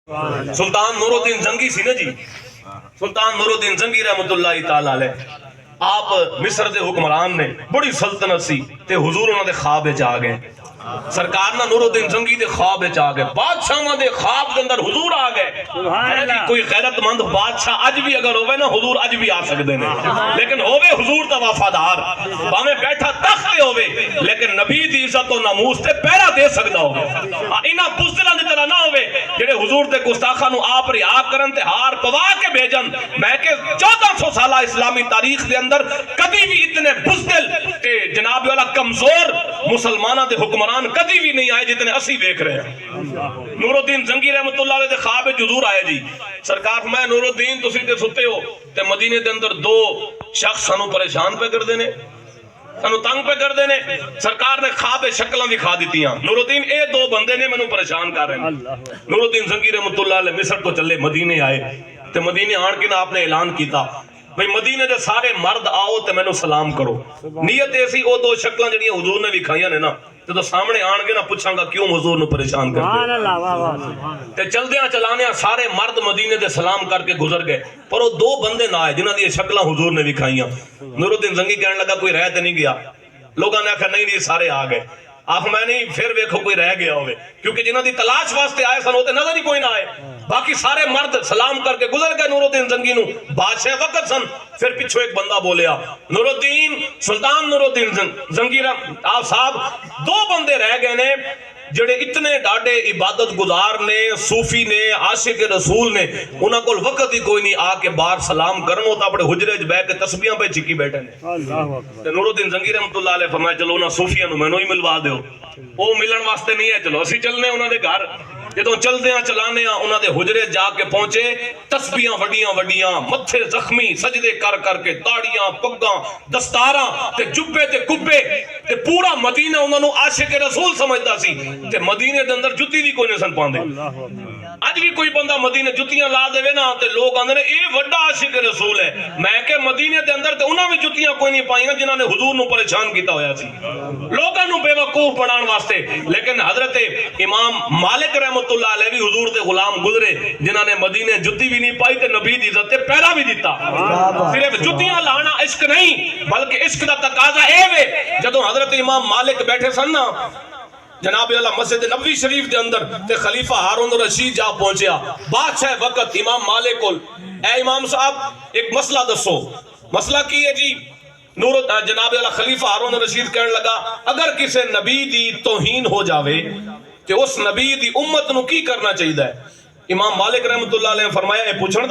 سلطان نور الدین زنگی سی نا جی، سلطان نور الدین زنگی رحمت اللہ تعالی علیہ، آپ مصر دے حکمران نے، بڑی سلطنت سی تے حضور انہاں دے خواب وچ آ گئے، سرکار نہ نور الدین زنگی دے خواب وچ آ گئے، بادشاہاں دے خواب دے اندر حضور آ گئے۔ کوئی غیرت مند بادشاہ اج بھی اگر ہوئے نا حضور اج بھی آ سکدے نے، لیکن ہوئے حضور دا وفادار، باویں بیٹھا تخت تے ہوئے لیکن نبی دی عزت و ناموس تے پہرا دے سکدا ہوئے، انہاں بزدلاں دی طرح نہ ہوئے جڑے حضور دے گستاخاں نو آپ رہا کرن تے ہار پوا کے بھیجن۔ میں کہ 1400 سالہ اسلامی تاریخ دے اندر کبھی بھی اتنے بزدل تے جناب والا کمزور مسلمانہ دے حکمران کبھی بھی نہیں آئے جتنے اسی دیکھ رہے ہیں۔ نور الدین زنگی رحمت اللہ علیہ دے خواب وچ حضور آئے جی، سرکار فرمایا نور الدین تسی تے ستے ہو تے مدینے دے اندر دو شخص سانو پریشان پہ کر دینے، سانو تنگ پہ کر دینے۔ سرکار نے خواب شکلاں دکھا دیتیاں، نور الدین اے دو بندے نے مینوں پریشان کر رہے ہیں۔ نور الدین زنگی رحمت اللہ علیہ مصر تو چلے مدینے آئے تے مدینے آن کے نا آپ نے اعلان کیتا بھئی مدینے دے سارے مرد آؤ تے مینوں سلام کرو۔ نیت ایسی او دو شکلاں جڑیاں حضور نے دکھائیاں نے نا تو سامنے آن کے نا پوچھاں گا کیوں حضور نو پریشان کر دے تے چلدیاں چلانیاں سارے مرد مدینے دے سلام کر کے گزر گئے، پر وہ دو بندے نہ آئے جنہاں دی شکلاں حضور نے دکھائیاں۔ نور الدین زنگی کہنے لگا کوئی رہ تے نہیں گیا، لوگاں نے کہا نہیں سارے آ گئے۔ آپ میں نہیں پھر ویکھو کوئی رہ گیا ہوئے، کیونکہ جنہاں دی تلاش واسطے آئے سن ہوتے نظر ہی کوئی نہ آئے، باقی سارے مرد سلام کر کے گزر گئے نور الدین زنگی نو، بادشاہ وقت سن۔ پھر پچھو ایک بندہ بولیا نور الدین سلطان نور الدین زنگی آپ صاحب دو بندے رہ گئے نے جڑے اتنے ڈاڈے عبادت گزار نے، صوفی نے، عاشق رسول نے، انہاں کول وقت ہی کوئی نہیں آ کے باہر سلام کرن، وہ تو اپنے حجرے وچ بیٹھ کے تسبیحاں پہ چکی بیٹھے نے۔ تے نور الدین زنگی رحمت اللہ علیہ فرمایا چلو انہاں صوفیاں نو مینوں ہی ملوا دیو، وہ ملن واسطے نہیں ہے، چلو اسی چلنے انہاں دے گھر۔ جدوں چلدیاں چلانیاں انہاں دے حجرے جا کے پہنچے، تسبیحاں وڈیاں وڈیاں، متھے زخمی، سجدے کر کر کے، داڑیاں پگاں دستاراں تے جبے تے کبے تے پورا مدینہ انہاں نو عاشق رسول سمجھدا سی تے مدینے دے اندر جُتی بھی کوئی نہیں سن پاندے۔ اج بھی کوئی بندہ مدینے جُتیاں لا دے نا تے لوگ آندے نے اے وڈا عاشق رسول ہے، میں کہ مدینے دے اندر تے انہاں بھی جُتیاں کوئی نہیں پائیاں جنہاں نے حضور نو پریشان کیتا ہویا سی لوکاں نو بے وقوف بنان واسطے۔ لیکن حضرت امام مالک رحمت اللہ علیہ بھی حضور دے غلام گزرے جنہاں نے مدینے جُتی بھی نہیں پائی تے نبی دی عزت تے پہرا بھی دیتا۔ صرف جُتیاں لانا عشق نہیں بلکہ عشق دا تقاضا اے وے جدوں حضرت امام مالک بیٹھے سن نا جناب اللہ مسجد نبوی شریف دے اندر تے خلیفہ ہارون رشید جا پہنچیا، بادشاہ وقت امام مالک کول اے امام صاحب ایک مسئلہ دسو۔ مسئلہ کی ہے جی؟ جناب اللہ خلیفہ ہارون رشید کہنے لگا اگر کسی نبی دی توہین ہو جاوے کہ اس نبی دی امت نو کی کرنا چاہیے ہے؟ امام مالک رحمت اللہ علیہ نے فرمایا اے پوچھن دا